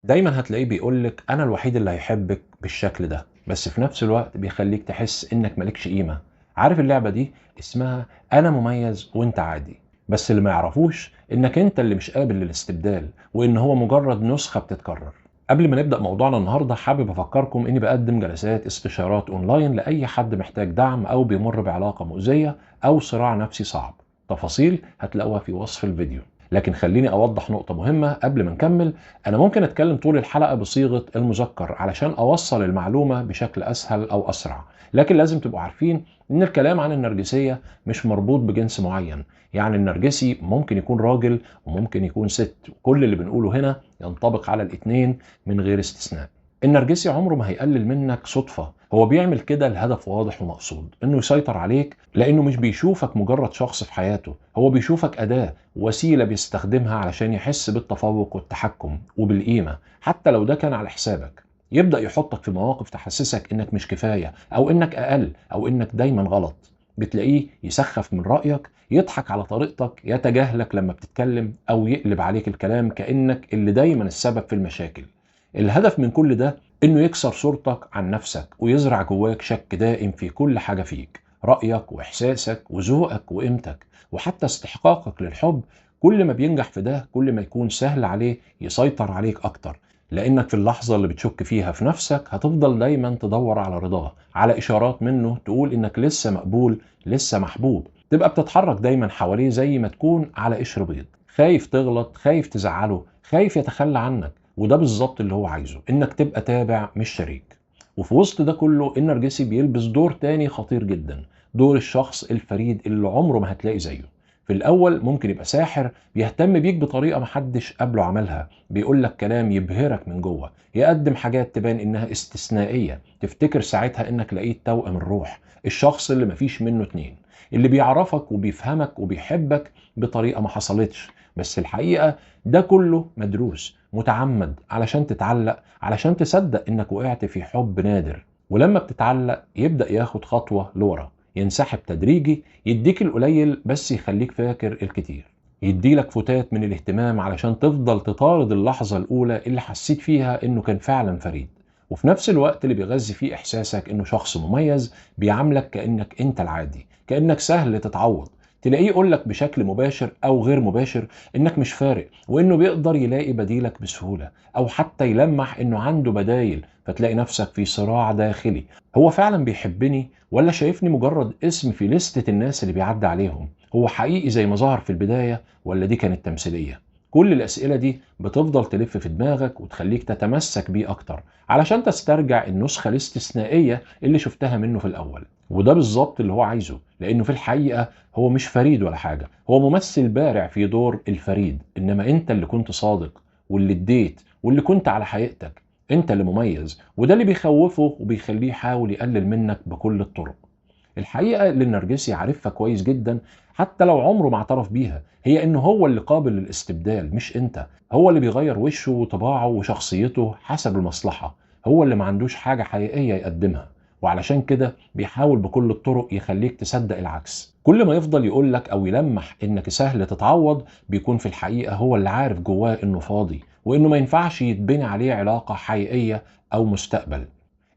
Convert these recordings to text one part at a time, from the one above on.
دايما هتلاقيه بيقولك انا الوحيد اللي هيحبك بالشكل ده، بس في نفس الوقت بيخليك تحس انك مالكش قيمة. عارف اللعبة دي اسمها انا مميز وانت عادي. بس اللي ما يعرفوش انك انت اللي مش قابل للاستبدال، وان هو مجرد نسخة بتتكرر. قبل ما نبدأ موضوعنا النهاردة، حابب افكركم اني بقدم جلسات استشارات اونلاين لاي حد محتاج دعم او بيمر بعلاقة مؤذية او صراع نفسي صعب. تفاصيل هتلاقوها في وصف الفيديو. لكن خليني اوضح نقطة مهمة قبل ما نكمل. انا ممكن اتكلم طول الحلقة بصيغة المذكر علشان اوصل المعلومة بشكل اسهل او اسرع، لكن لازم تبقوا عارفين ان الكلام عن النرجسية مش مربوط بجنس معين. يعني النرجسي ممكن يكون راجل وممكن يكون ست، وكل اللي بنقوله هنا ينطبق على الاتنين من غير استثناء. النرجسي عمره ما هيقلل منك صدفة، هو بيعمل كده لهدف واضح ومقصود، انه يسيطر عليك، لانه مش بيشوفك مجرد شخص في حياته، هو بيشوفك أداة، وسيلة بيستخدمها علشان يحس بالتفوق والتحكم وبالقيمة، حتى لو ده كان على حسابك. يبدأ يحطك في مواقف تحسسك انك مش كفاية او انك اقل او انك دايما غلط. بتلاقيه يسخف من رأيك، يضحك على طريقتك، يتجاهلك لما بتتكلم او يقلب عليك الكلام كأنك اللي دايما السبب في المشاكل. الهدف من كل ده انه يكسر صورتك عن نفسك ويزرع جواك شك دائم في كل حاجة فيك، رأيك واحساسك وذوقك وقيمتك وحتى استحقاقك للحب. كل ما بينجح في ده كل ما يكون سهل عليه يسيطر عليك اكتر، لانك في اللحظة اللي بتشك فيها في نفسك هتفضل دايما تدور على رضاه، على اشارات منه تقول انك لسه مقبول، لسه محبوب. تبقى بتتحرك دايما حواليه زي ما تكون على قشر بيض، خايف تغلط، خايف تزعله، خايف يتخلى عنك. وده بالظبط اللي هو عايزه، انك تبقى تابع مش شريك. وفي وسط ده كله النرجسي بيلبس دور تاني خطير جدا، دور الشخص الفريد اللي عمره ما هتلاقي زيه. في الاول ممكن يبقى ساحر، بيهتم بيك بطريقة محدش قبله عملها، بيقولك كلام يبهرك من جوه، يقدم حاجات تبان انها استثنائية، تفتكر ساعتها انك لقيت توأم الروح، الشخص اللي مفيش منه اتنين، اللي بيعرفك وبيفهمك وبيحبك بطريقة ما حصلتش. بس الحقيقة ده كله مدروس متعمد علشان تتعلق، علشان تصدق انك وقعت في حب نادر. ولما بتتعلق يبدأ ياخد خطوة لورا، ينسحب تدريجي، يديك القليل بس يخليك فاكر الكتير، يديلك فتات من الاهتمام علشان تفضل تطارد اللحظة الأولى اللي حسيت فيها إنه كان فعلا فريد. وفي نفس الوقت اللي بيغذي فيه إحساسك إنه شخص مميز، بيعاملك كأنك أنت العادي، كأنك سهل تتعوض. تلاقيه يقولك بشكل مباشر أو غير مباشر إنك مش فارق، وإنه بيقدر يلاقي بديلك بسهولة، أو حتى يلمح إنه عنده بدايل، فتلاقي نفسك في صراع داخلي. هو فعلا بيحبني ولا شايفني مجرد اسم في لستة الناس اللي بيعدي عليهم؟ هو حقيقي زي ما ظهر في البداية ولا دي كانت تمثيلية؟ كل الأسئلة دي بتفضل تلف في دماغك وتخليك تتمسك بيه أكتر، علشان تسترجع النسخة الاستثنائية اللي شفتها منه في الأول. وده بالظبط اللي هو عايزه، لأنه في الحقيقة هو مش فريد ولا حاجة، هو ممثل بارع في دور الفريد، إنما أنت اللي كنت صادق واللي اديت واللي كنت على حقيقتك. أنت اللي مميز، وده اللي بيخوفه وبيخليه يحاول يقلل منك بكل الطرق. الحقيقة اللي النرجسي عارفها كويس جدا، حتى لو عمره ما اعترف بيها، هي انه هو اللي قابل للاستبدال مش انت. هو اللي بيغير وشه وطباعه وشخصيته حسب المصلحة، هو اللي ما عندوش حاجة حقيقية يقدمها. وعلشان كده بيحاول بكل الطرق يخليك تصدق العكس. كل ما يفضل يقولك او يلمح انك سهل تتعوض، بيكون في الحقيقة هو اللي عارف جواه انه فاضي، وانه ما ينفعش يتبني عليه علاقة حقيقية او مستقبل.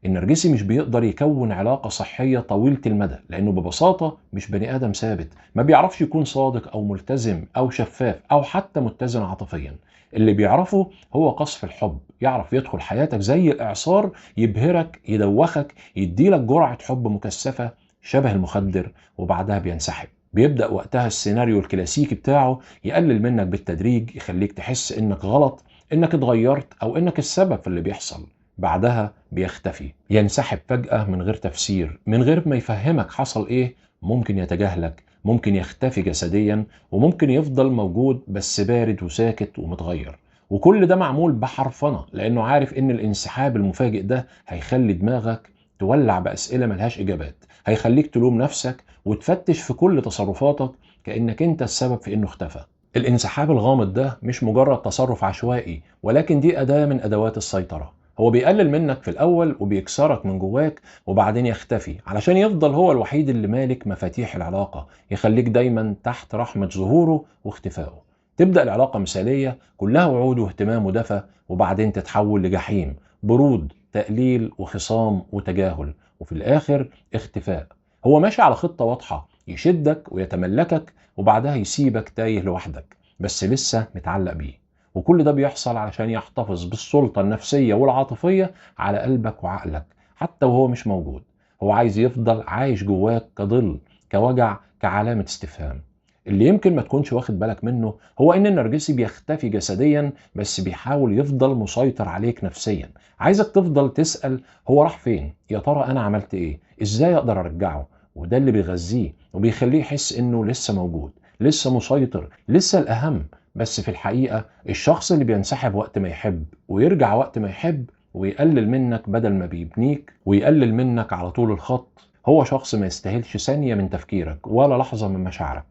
النرجسي مش بيقدر يكون علاقة صحية طويلة المدى، لأنه ببساطة مش بني آدم ثابت، ما بيعرفش يكون صادق أو ملتزم أو شفاف أو حتى متزن عاطفيا. اللي بيعرفه هو قصف الحب، يعرف يدخل حياتك زي الإعصار، يبهرك، يدوخك، يديلك جرعة حب مكثفة شبه المخدر، وبعدها بينسحب. بيبدأ وقتها السيناريو الكلاسيكي بتاعه، يقلل منك بالتدريج، يخليك تحس إنك غلط، إنك اتغيرت، أو إنك السبب في اللي بيحصل. بعدها بيختفي، ينسحب فجأة من غير تفسير، من غير ما يفهمك حصل ايه. ممكن يتجاهلك، ممكن يختفي جسديا، وممكن يفضل موجود بس بارد وساكت ومتغير. وكل ده معمول بحرفنة، لانه عارف ان الانسحاب المفاجئ ده هيخلي دماغك تولع بأسئلة ملهاش اجابات، هيخليك تلوم نفسك وتفتش في كل تصرفاتك كأنك انت السبب في انه اختفى. الانسحاب الغامض ده مش مجرد تصرف عشوائي، ولكن دي أداة من أدوات السيطرة. هو بيقلل منك في الأول وبيكسرك من جواك، وبعدين يختفي علشان يفضل هو الوحيد اللي مالك مفاتيح العلاقة، يخليك دايما تحت رحمة ظهوره واختفائه. تبدأ العلاقة مثالية كلها وعود واهتمام ودفى، وبعدين تتحول لجحيم، برود، تقليل وخصام وتجاهل، وفي الآخر اختفاء. هو ماشي على خطة واضحة، يشدك ويتملكك وبعدها يسيبك تايه لوحدك بس لسه متعلق بيه. وكل ده بيحصل علشان يحتفظ بالسلطة النفسية والعاطفية على قلبك وعقلك حتى وهو مش موجود. هو عايز يفضل عايش جواك كظل، كوجع، كعلامة استفهام. اللي يمكن ما تكونش واخد بالك منه هو ان النرجسي بيختفي جسديا بس بيحاول يفضل مسيطر عليك نفسيا. عايزك تفضل تسأل هو راح فين، يا ترى انا عملت ايه، ازاي اقدر ارجعه. وده اللي بيغذيه وبيخليه يحس انه لسه موجود، لسه مسيطر، لسه الاهم. بس في الحقيقة الشخص اللي بينسحب وقت ما يحب ويرجع وقت ما يحب ويقلل منك بدل ما بيبنيك ويقلل منك على طول الخط، هو شخص ما يستاهلش ثانية من تفكيرك ولا لحظة من مشاعرك.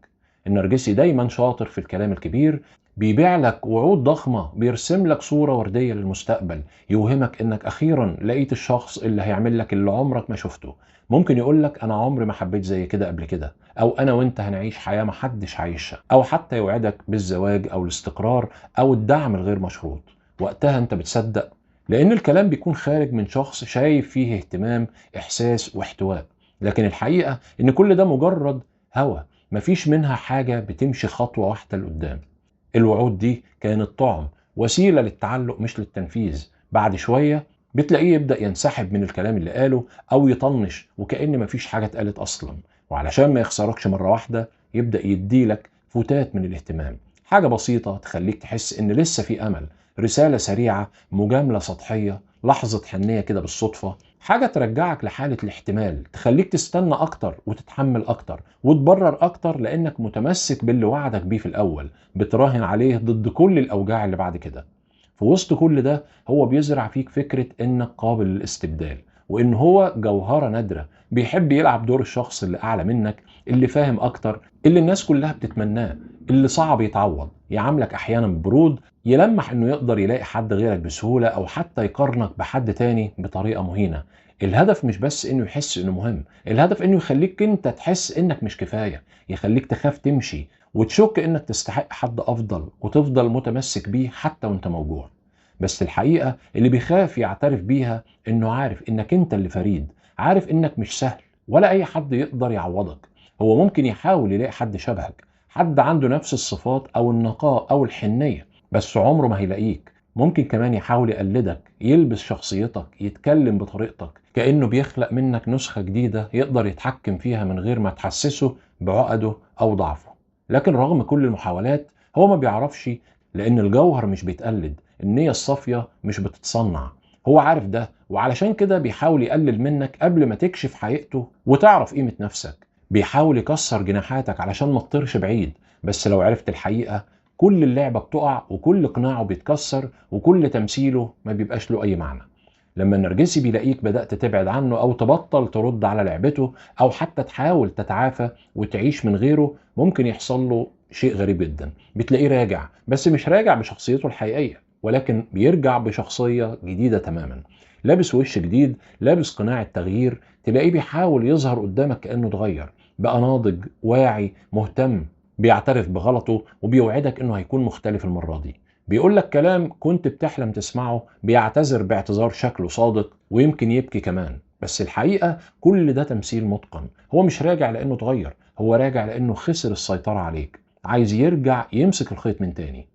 النرجسي دايما شاطر في الكلام الكبير، بيبيع لك وعود ضخمة، بيرسم لك صورة وردية للمستقبل، يوهمك انك اخيرا لقيت الشخص اللي هيعمل لك اللي عمرك ما شفته. ممكن يقول لك انا عمري ما حبيت زي كده قبل كده، او انا وانت هنعيش حياة ما حدش عايشها، او حتى يوعدك بالزواج او الاستقرار او الدعم الغير مشروط. وقتها انت بتصدق لان الكلام بيكون خارج من شخص شايف فيه اهتمام، احساس واحتواء. لكن الحقيقة ان كل ده مجرد هوى، مفيش منها حاجة بتمشي خطوة واحدة لقدام. الوعود دي كانت طعم، وسيلة للتعلق مش للتنفيذ. بعد شوية بتلاقيه يبدأ ينسحب من الكلام اللي قاله أو يطنش وكأن مفيش حاجة اتقالت أصلا. وعلشان ما يخسركش مرة واحدة يبدأ يديلك فتات من الاهتمام، حاجة بسيطة تخليك تحس إن لسه في أمل، رسالة سريعة، مجاملة سطحية، لحظة حنية كده بالصدفة، حاجة ترجعك لحالة الاحتمال، تخليك تستنى أكتر وتتحمل أكتر وتبرر أكتر لأنك متمسك باللي وعدك بيه في الأول، بتراهن عليه ضد كل الأوجاع اللي بعد كده. في وسط كل ده هو بيزرع فيك فكرة إنك قابل للاستبدال، وإن هو جوهرة نادرة، بيحب يلعب دور الشخص اللي أعلى منك، اللي فاهم أكتر، اللي الناس كلها بتتمناه، اللي صعب يتعوض، يعاملك أحيانا ببرود، يلمح إنه يقدر يلاقي حد غيرك بسهولة أو حتى يقارنك بحد تاني بطريقة مهينة. الهدف مش بس إنه يحس إنه مهم، الهدف إنه يخليك أنت تحس إنك مش كفاية، يخليك تخاف تمشي وتشك إنك تستحق حد أفضل وتفضل متمسك بيه حتى وأنت موجوع. بس الحقيقة اللي بيخاف يعترف بيها إنه عارف إنك أنت اللي فريد، عارف إنك مش سهل ولا أي حد يقدر يعوضك. هو ممكن يحاول يلاقي حد شبهك، حد عنده نفس الصفات أو النقاء أو الحنية، بس عمره ما هيلاقيك. ممكن كمان يحاول يقلدك، يلبس شخصيتك، يتكلم بطريقتك، كأنه بيخلق منك نسخة جديدة يقدر يتحكم فيها من غير ما تحسسه بعقده أو ضعفه. لكن رغم كل المحاولات هو ما بيعرفش، لأن الجوهر مش بيتقلد، النية الصافية مش بتتصنع. هو عارف ده وعلشان كده بيحاول يقلل منك قبل ما تكشف حقيقته وتعرف قيمة نفسك. بيحاول يكسر جناحاتك علشان ما تطيرش بعيد، بس لو عرفت الحقيقة كل اللعبة بتقع وكل قناعه بيتكسر وكل تمثيله ما بيبقاش له أي معنى. لما النرجسي بيلاقيك بدأت تبعد عنه أو تبطل ترد على لعبته أو حتى تحاول تتعافى وتعيش من غيره، ممكن يحصل له شيء غريب جدا. بتلاقيه راجع، بس مش راجع بشخصيته الحقيقية، ولكن بيرجع بشخصية جديدة تماما، لابس وش جديد، لابس قناع التغيير. تلاقيه بيحاول يظهر قدامك كأنه اتغير، بقى ناضج، واعي، مهتم، بيعترف بغلطه وبيوعدك انه هيكون مختلف المرة دي. بيقول لك كلام كنت بتحلم تسمعه، بيعتذر باعتذار شكله صادق ويمكن يبكي كمان. بس الحقيقة كل ده تمثيل متقن. هو مش راجع لأنه اتغير، هو راجع لأنه خسر السيطرة عليك، عايز يرجع يمسك الخيط من تاني.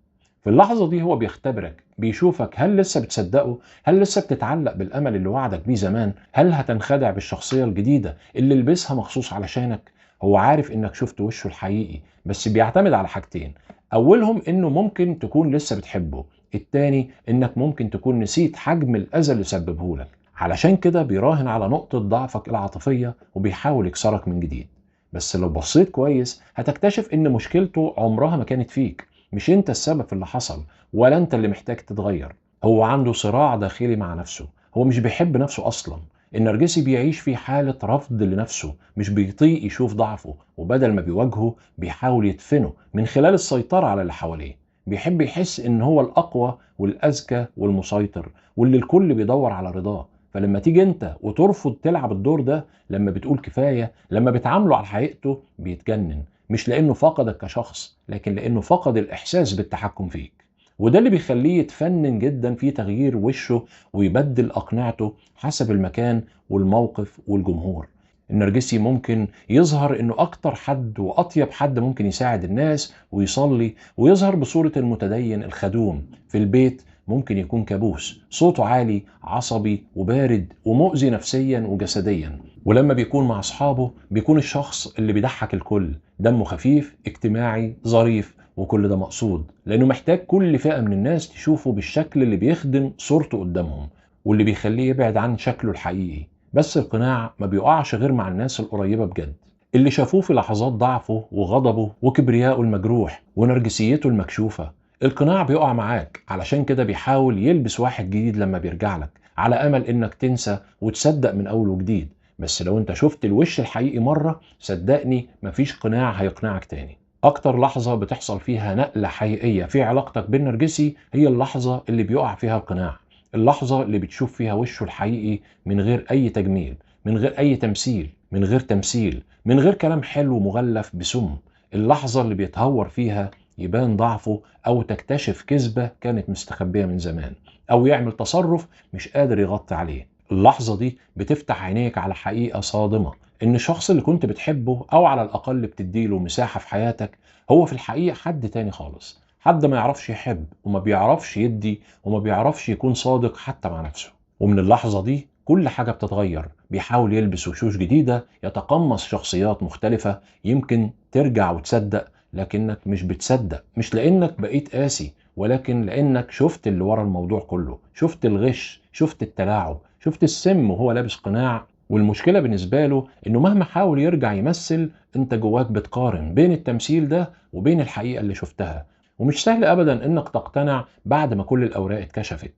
في اللحظة دي هو بيختبرك، بيشوفك هل لسه بتصدقه، هل لسه بتتعلق بالأمل اللي وعدك بيه زمان، هل هتنخدع بالشخصية الجديدة اللي لبسها مخصوص علشانك. هو عارف إنك شفت وشه الحقيقي، بس بيعتمد على حاجتين: أولهم إنه ممكن تكون لسه بتحبه، التاني إنك ممكن تكون نسيت حجم الأذى اللي سببه لك. علشان كده بيراهن على نقطة ضعفك العاطفية وبيحاول يكسرك من جديد. بس لو بصيت كويس هتكتشف إن مشكلته عمرها ما كانت فيك، مش أنت السبب في اللي حصل ولا أنت اللي محتاج تتغير. هو عنده صراع داخلي مع نفسه، هو مش بيحب نفسه أصلا. النرجسي بيعيش في حالة رفض لنفسه، مش بيطيق يشوف ضعفه، وبدل ما بيواجهه بيحاول يدفنه من خلال السيطرة على اللي حواليه. بيحب يحس إن هو الأقوى والأذكى والمسيطر واللي الكل بيدور على رضاه. فلما تيجي أنت وترفض تلعب الدور ده، لما بتقول كفاية، لما بتعامله على حقيقته، بيتجنن، مش لأنه فقدك كشخص، لكن لأنه فقد الإحساس بالتحكم فيك. وده اللي بيخليه يتفنن جدا في تغيير وشه ويبدل أقنعته حسب المكان والموقف والجمهور. النرجسي ممكن يظهر انه اكتر حد واطيب حد ممكن يساعد الناس ويصلي، ويظهر بصورة المتدين الخدوم. في البيت ممكن يكون كابوس، صوته عالي، عصبي وبارد ومؤذي نفسيا وجسديا. ولما بيكون مع اصحابه بيكون الشخص اللي بيضحك الكل، دمه خفيف، اجتماعي، ظريف، وكل ده مقصود لانه محتاج كل فئة من الناس تشوفه بالشكل اللي بيخدم صورته قدامهم واللي بيخليه يبعد عن شكله الحقيقي. بس القناع ما بيقعش غير مع الناس القريبة بجد، اللي شافوه في لحظات ضعفه وغضبه وكبريائه المجروح ونرجسيته المكشوفة. القناع بيقع معاك، علشان كده بيحاول يلبس واحد جديد لما بيرجع لك، على أمل إنك تنسى وتصدق من أول وجديد. بس لو أنت شفت الوش الحقيقي مرة، صدقني مفيش قناع هيقنعك تاني. أكتر لحظة بتحصل فيها نقلة حقيقية في علاقتك بالنرجسي هي اللحظة اللي بيقع فيها القناع، اللحظة اللي بتشوف فيها وشه الحقيقي من غير أي تجميل، من غير أي تمثيل، من غير تمثيل، من غير كلام حلو مغلف بسم. اللحظة اللي بيتهور فيها يبان ضعفه، أو تكتشف كذبة كانت مستخبية من زمان، أو يعمل تصرف مش قادر يغطي عليه. اللحظة دي بتفتح عينيك على حقيقة صادمة، إن الشخص اللي كنت بتحبه أو على الأقل بتديله مساحة في حياتك هو في الحقيقة حد تاني خالص، حد ما يعرفش يحب وما بيعرفش يدي وما بيعرفش يكون صادق حتى مع نفسه. ومن اللحظة دي كل حاجة بتتغير، بيحاول يلبس وشوش جديدة، يتقمص شخصيات مختلفة. يمكن ترجع وتصدق، لكنك مش بتصدق، مش لأنك بقيت قاسي، ولكن لأنك شفت اللي ورا الموضوع كله، شفت الغش، شفت التلاعب، شفت السم وهو لابس قناع. والمشكلة بالنسبة له إنه مهما حاول يرجع يمثل، أنت جواك بتقارن بين التمثيل ده وبين الحقيقة اللي شفتها. ومش سهل أبدا إنك تقتنع بعد ما كل الأوراق اتكشفت.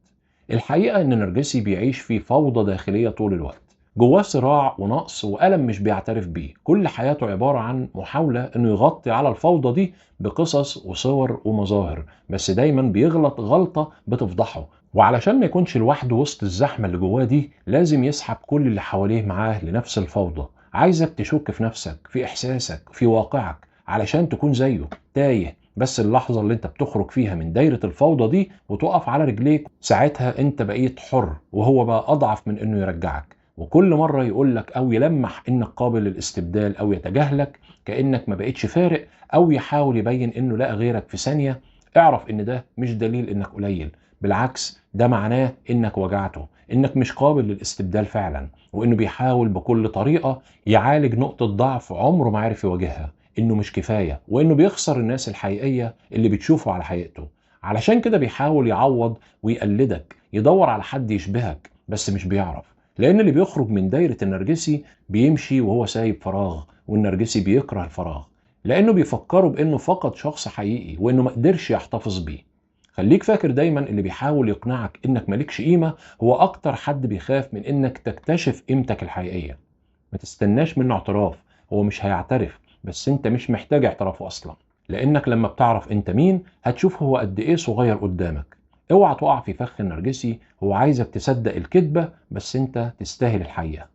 الحقيقة إن النرجسي بيعيش في فوضى داخلية طول الوقت، جواه صراع ونقص وألم مش بيعترف بيه. كل حياته عبارة عن محاولة إنه يغطي على الفوضى دي بقصص وصور ومظاهر، بس دايما بيغلط غلطة بتفضحه. وعلشان ما يكونش لوحده وسط الزحمة اللي جواه دي، لازم يسحب كل اللي حواليه معاه لنفس الفوضى. عايزك تشك في نفسك، في إحساسك، في واقعك، علشان تكون زيه تايه. بس اللحظة اللي انت بتخرج فيها من دايرة الفوضى دي وتقف على رجليك، ساعتها انت بقيت حر، وهو بقى أضعف من انه يرجعك. وكل مرة يقولك أو يلمح انك قابل للاستبدال، أو يتجاهلك كأنك ما بقيتش فارق، أو يحاول يبين انه لقى غيرك في ثانية، اعرف ان ده مش دليل انك قليل. بالعكس، ده معناه انك وجعته، انك مش قابل للاستبدال فعلا، وانه بيحاول بكل طريقة يعالج نقطة ضعف عمره ما عرف يواجهها، انه مش كفاية، وانه بيخسر الناس الحقيقية اللي بتشوفه على حقيقته. علشان كده بيحاول يعوض ويقلدك، يدور على حد يشبهك، بس مش بيعرف. لان اللي بيخرج من دايرة النرجسي بيمشي وهو سايب فراغ، والنرجسي بيكره الفراغ، لانه بيفكره بانه فقد شخص حقيقي وانه ما قدرش يحتفظ بيه. خليك فاكر دايما اللي بيحاول يقنعك انك مالكش قيمة هو اكتر حد بيخاف من انك تكتشف قيمتك الحقيقية. ما تستناش منه اعتراف، هو مش هيعترف، بس انت مش محتاج اعترافه اصلا. لانك لما بتعرف انت مين، هتشوف هو قد ايه صغير قدامك. اوعى تقع في فخ النرجسي، هو عايزك تصدق الكذبة، بس انت تستاهل الحقيقة.